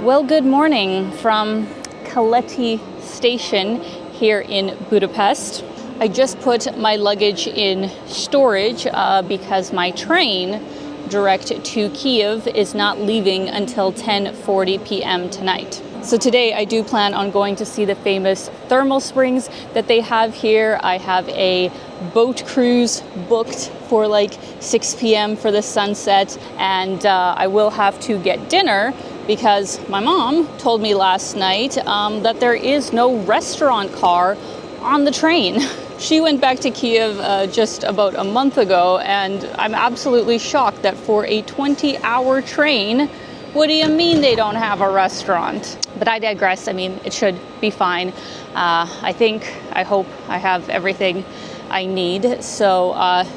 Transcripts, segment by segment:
Well, good morning from Keleti station here in Budapest. I just put my luggage in storage because my train direct to Kyiv is not leaving until 10:40 p.m. tonight. So today I do plan on going to see the famous thermal springs that they have here. I have a boat cruise booked for like 6 p.m. for the sunset, and I will have to get dinner because my mom told me last night that there is no restaurant car on the train. She went back to Kyiv just about a month ago, and I'm absolutely shocked that for a 20-hour train, what do you mean they don't have a restaurant? But I digress. I mean, it should be fine. I hope I have everything I need. So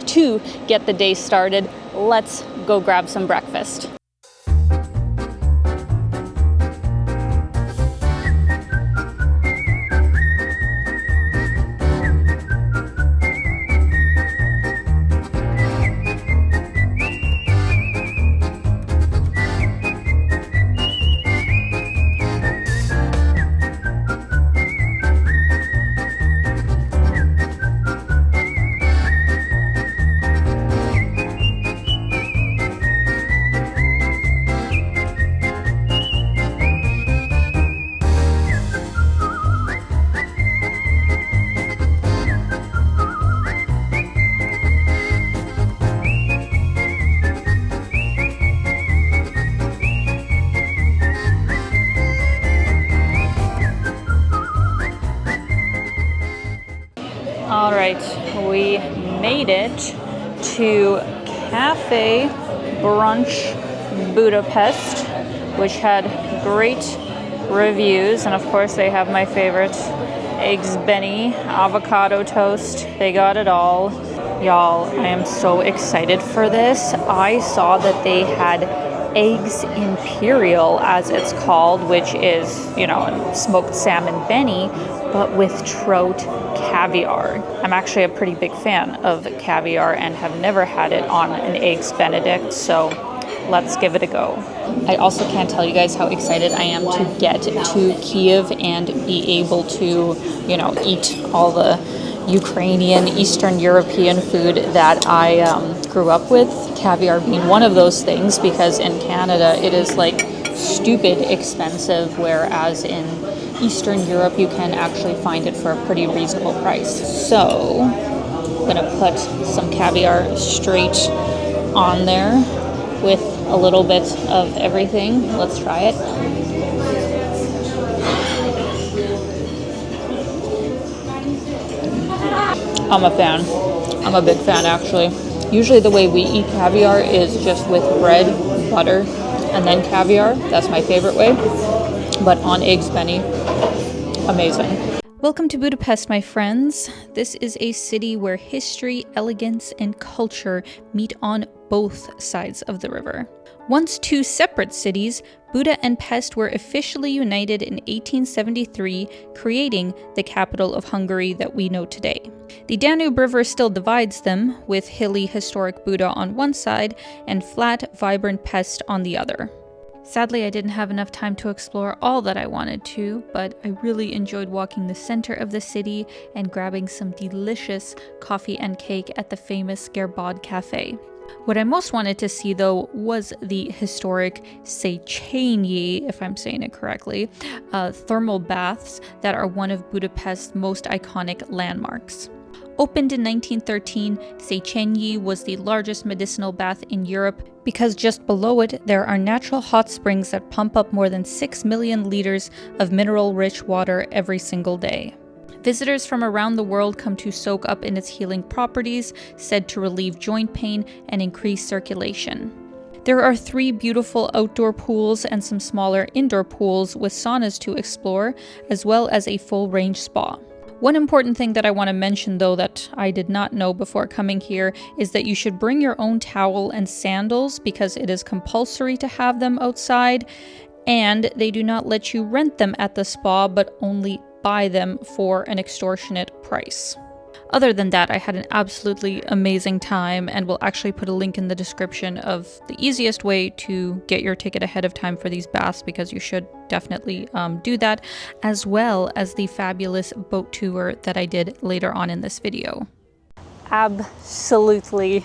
to get the day started, let's go grab some breakfast. All right, we made it to Cafe Brunch Budapest, which had great reviews. And of course, they have my favorite eggs benny, avocado toast. They got it all. Y'all, I am so excited for this. I saw that they had eggs imperial, as it's called, which is, smoked salmon benny, but with trout caviar. I'm actually a pretty big fan of caviar and have never had it on an eggs benedict, so let's give it a go. I also can't tell you guys how excited I am to get to Kyiv and be able to, eat all the Ukrainian, Eastern European food that I grew up with, caviar being one of those things, because in Canada it is like stupid expensive, whereas in Eastern Europe you can actually find it for a pretty reasonable price. So I'm gonna put some caviar straight on there with a little bit of everything. Let's try it. I'm a fan. I'm a big fan, actually. Usually the way we eat caviar is just with bread, butter, and then caviar. That's my favorite way. But on eggs benny, amazing. Welcome to Budapest, my friends. This is a city where history, elegance, and culture meet on both sides of the river. Once two separate cities, Buda and Pest were officially united in 1873, creating the capital of Hungary that we know today. The Danube River still divides them, with hilly, historic Buda on one side and flat, vibrant Pest on the other. Sadly, I didn't have enough time to explore all that I wanted to, but I really enjoyed walking the center of the city and grabbing some delicious coffee and cake at the famous Gerbad Cafe. What I most wanted to see, though, was the historic Széchenyi, if I'm saying it correctly, thermal baths that are one of Budapest's most iconic landmarks. Opened in 1913, Széchenyi was the largest medicinal bath in Europe because just below it there are natural hot springs that pump up more than 6 million liters of mineral-rich water every single day. Visitors from around the world come to soak up in its healing properties, said to relieve joint pain and increase circulation. There are 3 beautiful outdoor pools and some smaller indoor pools with saunas to explore, as well as a full-range spa. One important thing that I want to mention, though, that I did not know before coming here is that you should bring your own towel and sandals because it is compulsory to have them outside, and they do not let you rent them at the spa but only buy them for an extortionate price. Other than that, I had an absolutely amazing time, and we'll actually put a link in the description of the easiest way to get your ticket ahead of time for these baths, because you should definitely do that, as well as the fabulous boat tour that I did later on in this video. Absolutely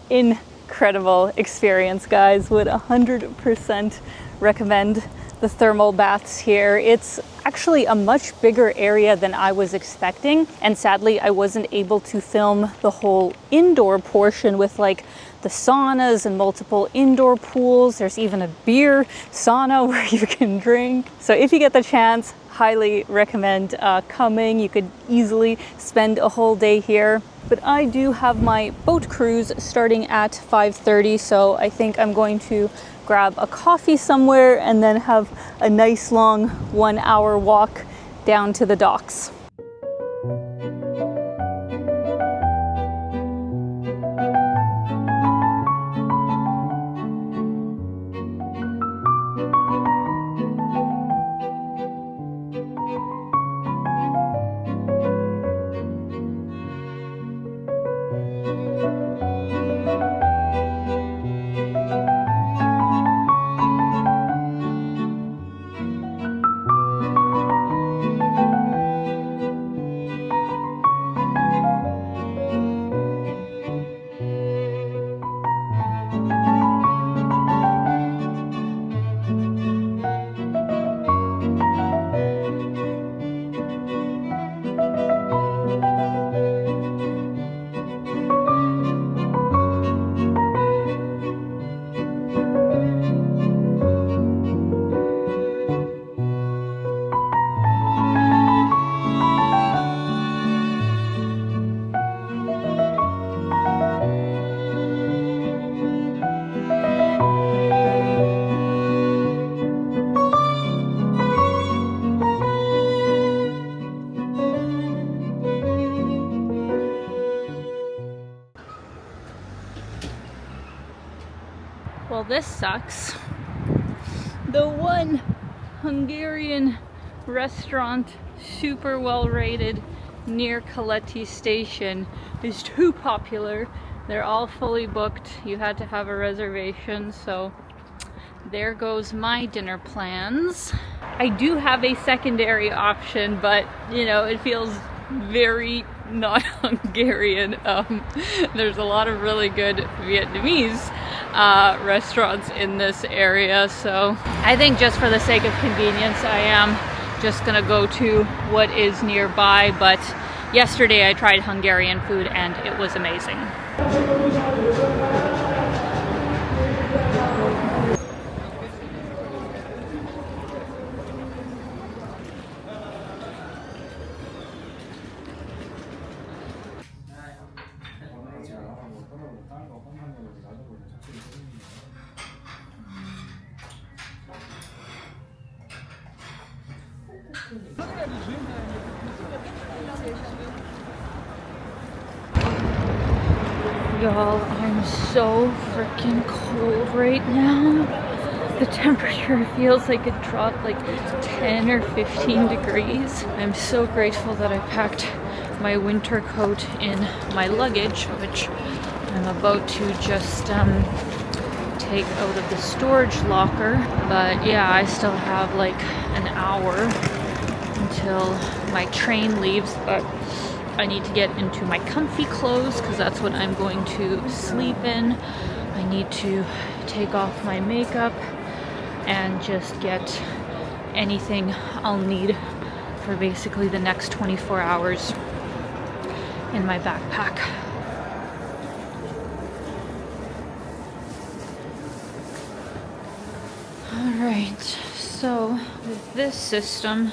incredible experience, guys. Would 100% recommend the thermal baths here. It's actually a much bigger area than I was expecting, and sadly I wasn't able to film the whole indoor portion with like the saunas and multiple indoor pools. There's even a beer sauna where you can drink. So if you get the chance, highly recommend coming. You could easily spend a whole day here. But I do have my boat cruise starting at 5:30, so I think I'm going to grab a coffee somewhere and then have a nice long 1 hour walk down to the docks. Well, this sucks. The one Hungarian restaurant, super well rated, near Keleti station is too popular. They're all fully booked. You had to have a reservation, so there goes my dinner plans. I do have a secondary option, but you know, it feels very not Hungarian. There's a lot of really good Vietnamese restaurants in this area, so I think just for the sake of convenience I am just gonna go to what is nearby. But yesterday I tried Hungarian food and it was amazing. Y'all, I'm so freaking cold right now. The temperature feels like it dropped like 10 or 15 degrees. I'm so grateful that I packed my winter coat in my luggage, which I'm about to just take out of the storage locker. But yeah, I still have like an hour until my train leaves, but I need to get into my comfy clothes because that's what I'm going to sleep in. I need to take off my makeup and just get anything I'll need for basically the next 24 hours in my backpack. Alright, so with this system,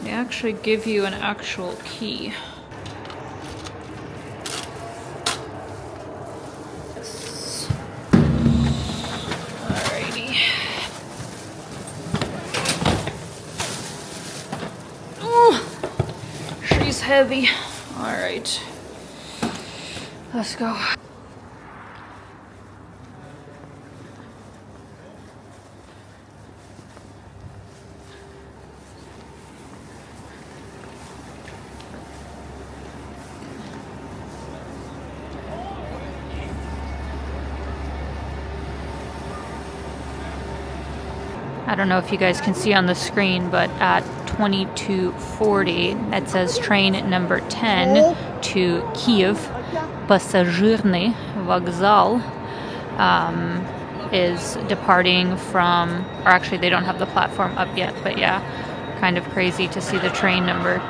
they actually give you an actual key. Heavy. All right, let's go. I don't know if you guys can see on the screen, but at 22:40, it says train number 10 to Kyiv, Passagirny Vokzal, is departing from, or actually they don't have the platform up yet, but yeah, kind of crazy to see the train number.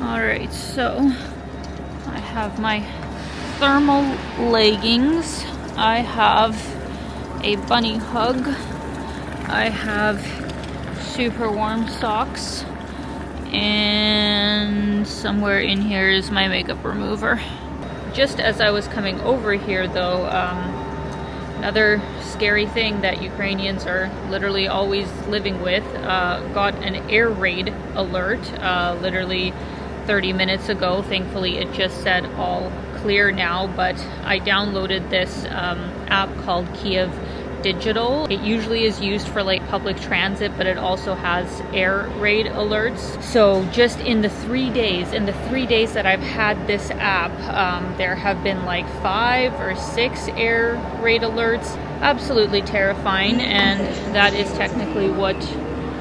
Alright, so I have my thermal leggings, I have a bunny hug, I have super warm socks, and somewhere in here is my makeup remover. Just as I was coming over here though, another scary thing that Ukrainians are literally always living with, got an air raid alert literally 30 minutes ago. Thankfully it just said all clear now, but I downloaded this app called Kyiv Digital. It usually is used for like public transit, but it also has air raid alerts. So just in the 3 days that I've had this app, there have been like 5 or 6 air raid alerts. Absolutely terrifying, and that is technically what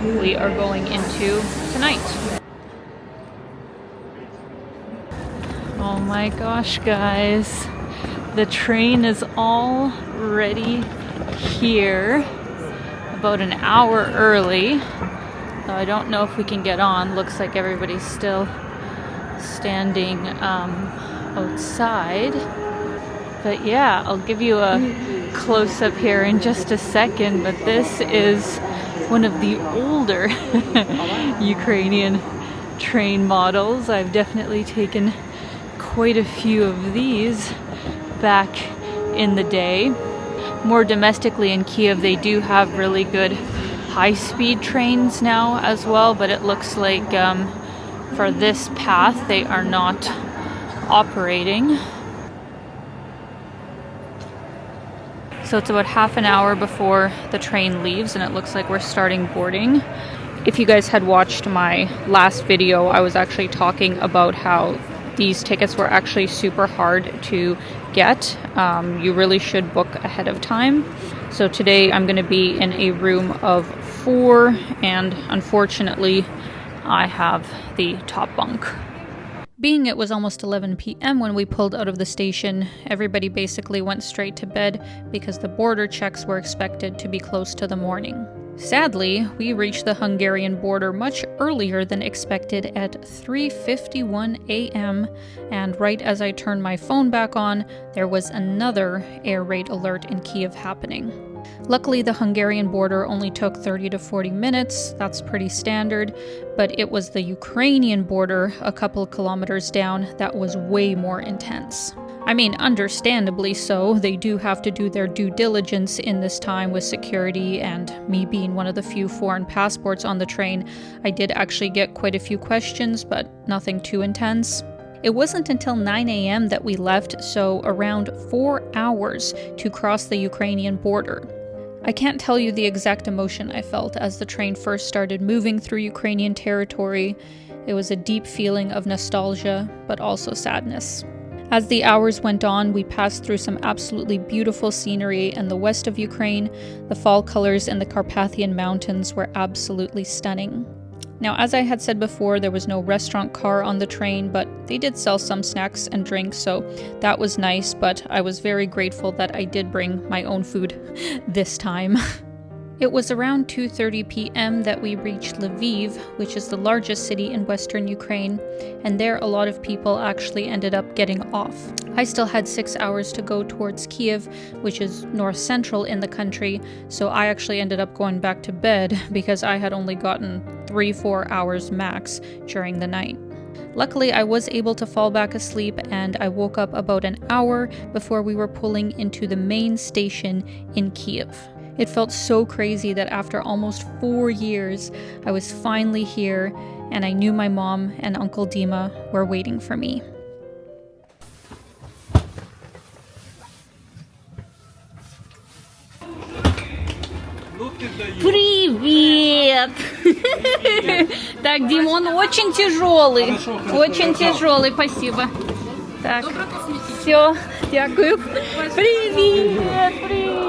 we are going into tonight. Oh my gosh, guys, the train is already here, about an hour early, so I don't know if we can get on. Looks like everybody's still standing outside, but yeah, I'll give you a close-up here in just a second, but this is one of the older Ukrainian train models. I've definitely taken quite a few of these back in the day. More domestically in Kyiv, they do have really good high-speed trains now as well, but it looks like for this path they are not operating. So it's about half an hour before the train leaves, and it looks like we're starting boarding. If you guys had watched my last video, I was actually talking about how these tickets were actually super hard to get. You really should book ahead of time. So today I'm going to be in a room of 4, and unfortunately I have the top bunk. Being it was almost 11 p.m. when we pulled out of the station, everybody basically went straight to bed because the border checks were expected to be close to the morning. Sadly, we reached the Hungarian border much earlier than expected at 3:51 a.m., and right as I turned my phone back on, there was another air raid alert in Kyiv happening. Luckily, the Hungarian border only took 30 to 40 minutes, that's pretty standard, but it was the Ukrainian border a couple of kilometers down that was way more intense. I mean, understandably so, they do have to do their due diligence in this time with security, and me being one of the few foreign passports on the train, I did actually get quite a few questions, but nothing too intense. It wasn't until 9 a.m. that we left, so around 4 hours to cross the Ukrainian border. I can't tell you the exact emotion I felt as the train first started moving through Ukrainian territory. It was a deep feeling of nostalgia, but also sadness. As the hours went on, we passed through some absolutely beautiful scenery in the west of Ukraine. The fall colors in the Carpathian Mountains were absolutely stunning. Now, as I had said before, there was no restaurant car on the train, but they did sell some snacks and drinks, so that was nice, but I was very grateful that I did bring my own food this time. It was around 2:30 p.m. that we reached Lviv, which is the largest city in western Ukraine, and there a lot of people actually ended up getting off. I still had 6 hours to go towards Kyiv, which is north-central in the country, so I actually ended up going back to bed because I had only gotten 3-4 hours max during the night. Luckily, I was able to fall back asleep, and I woke up about an hour before we were pulling into the main station in Kyiv. It felt so crazy that after almost 4 years, I was finally here, and I knew my mom and Uncle Dima were waiting for me. Привіт! Так, Димон очень тяжелый. Очень тяжелый, спасибо. Так, все, дякую. Привет, привет.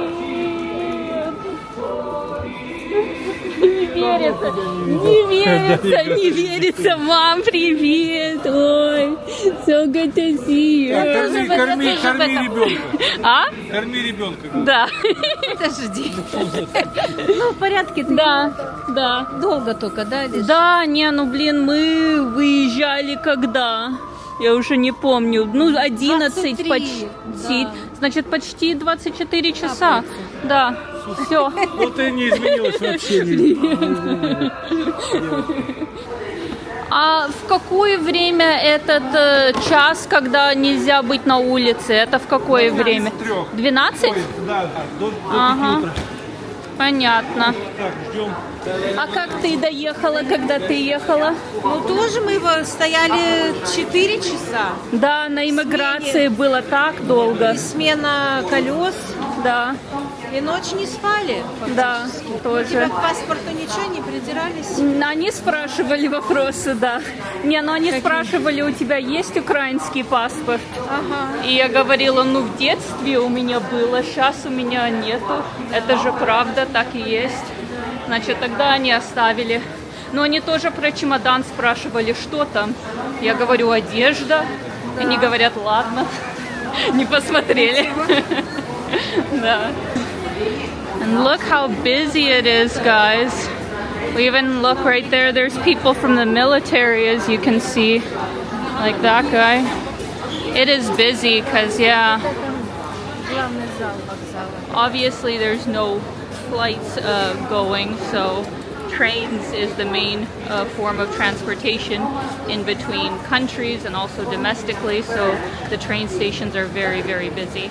Не верится, не верится, мам, привет. Ой, so good to see you. Корми ребенка. А? Корми ребенка. Да. Подожди. Ну, в порядке ты? Да, да. Долго только, да? Да, не, ну блин, мы выезжали когда? Я уже не помню. Ну, 11 23, почти. да. Значит, почти 24 часа. Да, все. Ну ты не изменилась вообще. А в какое время этот час, когда нельзя быть на улице? Это в какое время? 12? Да, до 5 Ага. утра. Понятно. Так, ждем. А как ты доехала, когда ты ехала? Ну, тоже мы стояли 4 часа. Да, на иммиграции было так долго. И смена колес. Да, И ночь не спали. да, У тебя тоже. к паспорту ничего не придирались? Они спрашивали вопросы, да. Не, ну они спрашивали, у тебя есть украинский паспорт? Ага. И я говорила, ну в детстве у меня было, сейчас у меня нету. Это же правда, так и есть. Значит, тогда они оставили. Но они тоже про чемодан спрашивали, что там. Я говорю, одежда. Они говорят, ладно. Не посмотрели. Да. And look how busy it is, guys. We even look right there. There's people from the military, as you can see. Like that guy. It is busy because, yeah, Главный зал вокзала. obviously there's no flights going, so trains is the main form of transportation in between countries and also domestically, so the train stations are very, very busy.